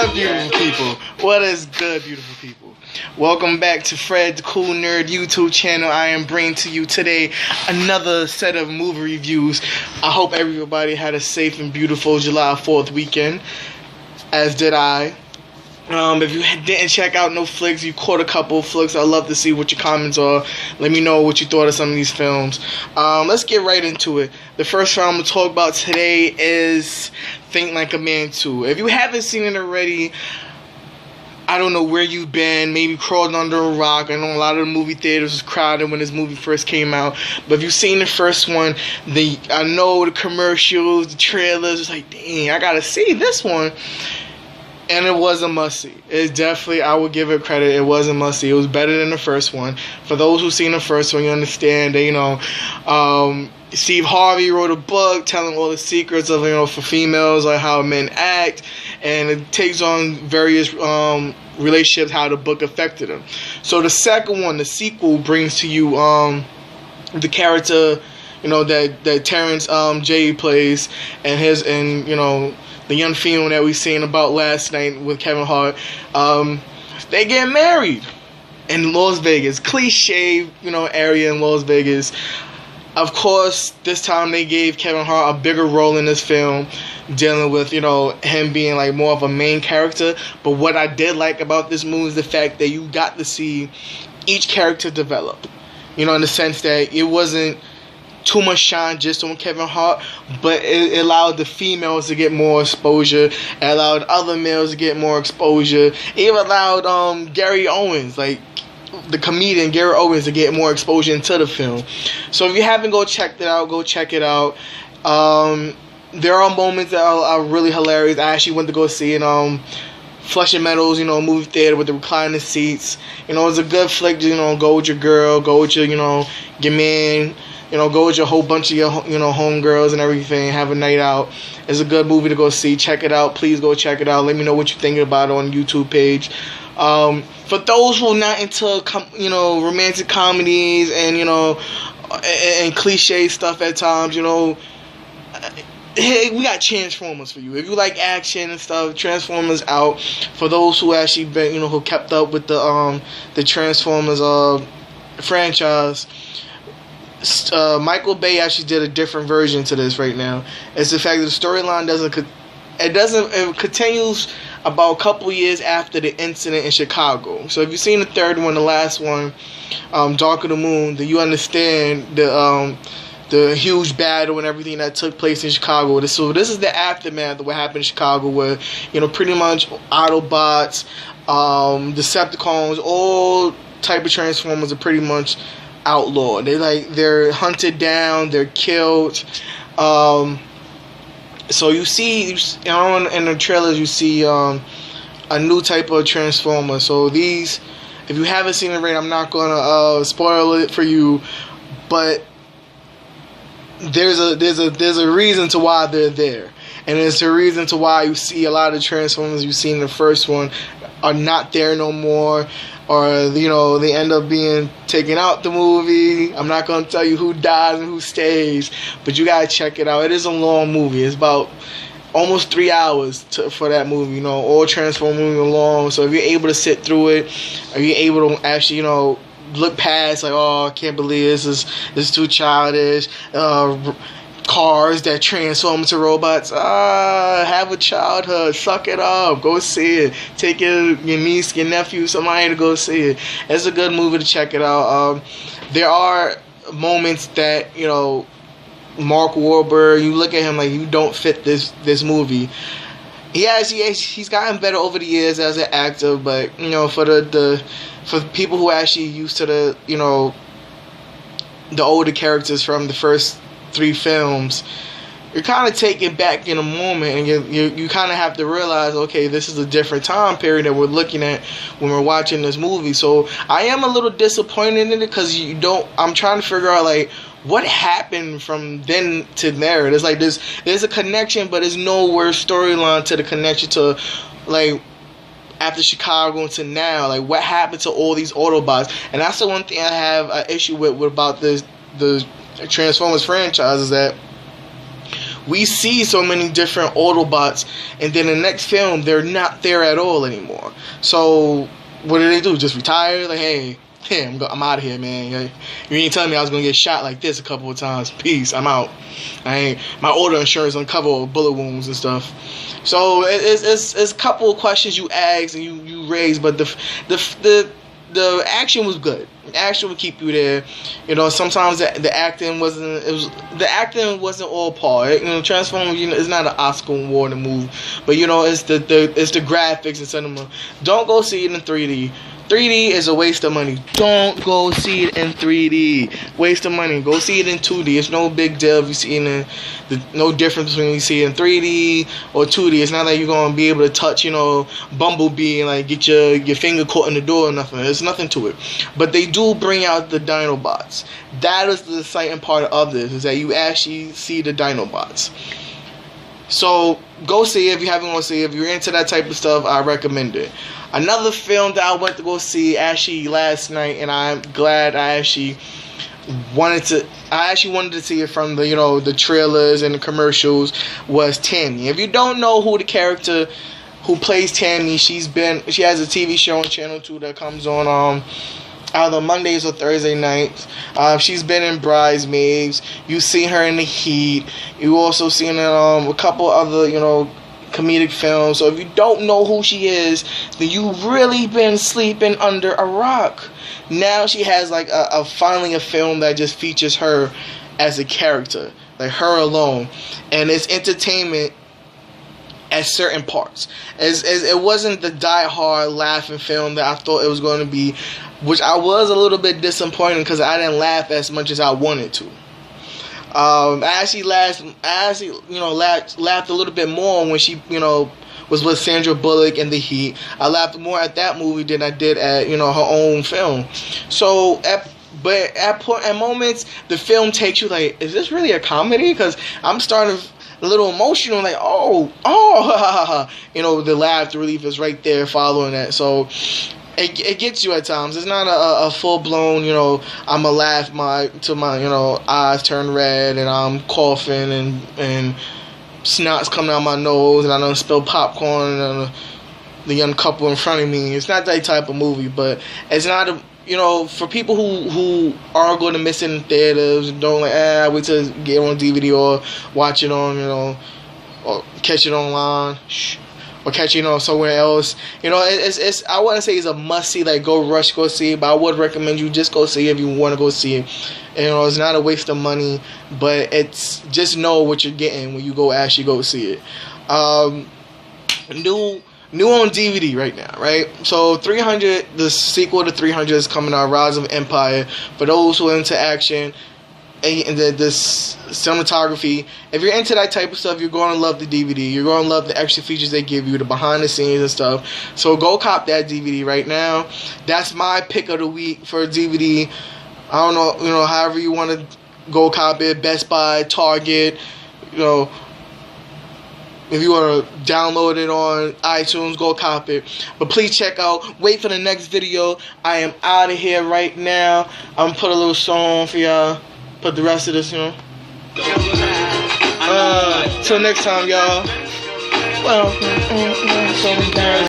good, beautiful people? What is good, beautiful people? Welcome back to FredtheCoolNerd YouTube channel. I am bringing to you today another set of movie reviews. I hope everybody had a safe and beautiful July 4th weekend, as did I. If you didn't check out no flicks, you caught a couple of flicks, I'd love to see what your comments are. Let me know what you thought of some of these films. Let's get right into it. The first film I'm going to talk about today is Think Like a Man 2. If you haven't seen it already, I don't know where you've been, maybe crawled under a rock. I know a lot of the movie theaters was crowded when this movie first came out. But if you've seen the first one, I know the commercials, the trailers, it's like, dang, I gotta see this one. And it was a must-see. It's definitely, I would give it credit, it was a must-see. It was better than the first one. For those who've seen the first one, you understand that, Steve Harvey wrote a book telling all the secrets of, for females, like how men act. And it takes on various relationships, how the book affected them. So the second one, the sequel, brings to you the character, that Terrence J plays, and the young female that we seen about last night with Kevin Hart. They get married in Las Vegas, cliche, area in Las Vegas. Of course, this time they gave Kevin Hart a bigger role in this film, dealing with, him being like more of a main character. But what I did like about this movie is the fact that you got to see each character develop. In the sense that it wasn't too much shine just on Kevin Hart, but it allowed the females to get more exposure. It allowed other males to get more exposure. It even allowed Gary Owens, like the comedian Gary Owens, to get more exposure into the film. So if you haven't checked it out, go check it out. There are moments that are really hilarious. I actually went to go see it. Flushing Meadows, movie theater with the reclining seats. It's a good flick. Go with your girl, go with your man. Go with your whole bunch of your, homegirls and everything. Have a night out. It's a good movie to go see. Check it out. Please go check it out. Let me know what you're thinking about it on the YouTube page. For those who are not into, romantic comedies and, and cliche stuff at times, hey, we got Transformers for you. If you like action and stuff, Transformers out. For those who actually been, who kept up with the Transformers franchise. Michael Bay actually did a different version to this right now. It's the fact that the storyline it continues about a couple years after the incident in Chicago. So if you've seen the third one, the last one, Dark of the Moon, then you understand the huge battle and everything that took place in Chicago. So this is the aftermath of what happened in Chicago, where pretty much Autobots, Decepticons, all type of Transformers are pretty much outlawed. They're hunted down, they're killed. So you see, in the trailers, you see a new type of Transformer. So these, if you haven't seen it, I'm not gonna spoil it for you, but there's a reason to why they're there, and it's a reason to why you see a lot of Transformers you see in the first one are not there no more. Or, they end up being taken out the movie. I'm not going to tell you who dies and who stays, but you got to check it out. It is a long movie. It's about almost 3 hours for that movie, all Transformers moving along. So if you're able to sit through it, or you're able to actually, look past, like, oh, I can't believe this is too childish. Cars that transform into robots. Have a childhood. Suck it up. Go see it. Take your niece, your nephew, somebody to go see it. It's a good movie to check it out. There are moments that, Mark Wahlberg, you look at him like you don't fit this movie. He's gotten better over the years as an actor, but for people who are actually used to the older characters from the first 3 films, you're kind of taken back in a moment, and you kind of have to realize, okay, this is a different time period that we're looking at when we're watching this movie. So I am a little disappointed in it, because I'm trying to figure out, like, what happened from then to there. There's like there's a connection, but there's nowhere storyline to the connection to, like, after Chicago to now. Like, what happened to all these Autobots? And that's the one thing I have an issue with about the Transformers franchise, is that we see so many different Autobots, and then the next film they're not there at all anymore. So what do? Just retire? Like, hey, I'm out of here, man. You ain't telling me I was gonna get shot like this a couple of times. Peace, I'm out. My auto insurance don't cover bullet wounds and stuff. So it's a couple of questions you ask and you raise, but the action was good. The action would keep you there. You know, sometimes the acting wasn't. The acting wasn't all par. You know, Transformers, it's not an Oscar award movie, but you know, it's the graphics and cinema. Don't go see it in 3D. 3D is a waste of money. Don't go see it in 3D. Waste of money. Go see it in 2D. It's no big deal if you see it in no difference between you see it in 3D or 2D. It's not like you're gonna be able to touch, you know, Bumblebee and like get your finger caught in the door or nothing. There's nothing to it. But they do bring out the Dinobots. That is the exciting part of this, is that you actually see the Dinobots. So go see it if you haven't gone see it. If you're into that type of stuff, I recommend it. Another film that I went to go see actually last night, and I'm glad I actually wanted to see it from the trailers and the commercials, was Tammy. If you don't know who the character who plays Tammy, she has a TV show on Channel 2 that comes on either Mondays or Thursday nights. She's been in Bridesmaids. You've seen her in The Heat. You also seen her in a couple other comedic films. So if you don't know who she is, then you've really been sleeping under a rock. Now she has like finally a film that just features her as a character, like her alone, and it's entertainment at certain parts. As it wasn't the die-hard laughing film that I thought it was going to be, which I was a little bit disappointed because I didn't laugh as much as I wanted to. I actually laughed a little bit more when she, was with Sandra Bullock in The Heat. I laughed more at that movie than I did at, her own film. So, at moments, the film takes you like, is this really a comedy? Because I'm starting a little emotional, like, the laugh, the relief is right there following that. So it gets you at times. It's not a full blown, I'ma laugh till my eyes turn red and I'm coughing and snot's coming out my nose and I done spill popcorn on the young couple in front of me. It's not that type of movie, but it's not for people who are going to miss it in theaters and don't wait to get it on DVD or watch it on, or catch it online, or catch it, somewhere else. It's I wouldn't say it's a must see, like go see it, but I would recommend you just go see it if you want to go see it. And, it's not a waste of money, but it's just know what you're getting when you actually go see it. New on DVD right now, right? So 300, the sequel to 300 is coming out, Rise of Empire. For those who are into action and the cinematography, if you're into that type of stuff, you're going to love the DVD. You're going to love the extra features they give you, the behind the scenes and stuff. So go cop that DVD right now. That's my pick of the week for a DVD. I don't know, however you want to go cop it, Best Buy, Target, if you want to download it on iTunes, go cop it. But please check out. Wait for the next video. I am out of here right now. I'm going to put a little song for y'all. Put the rest of this, Till next time, y'all. Well,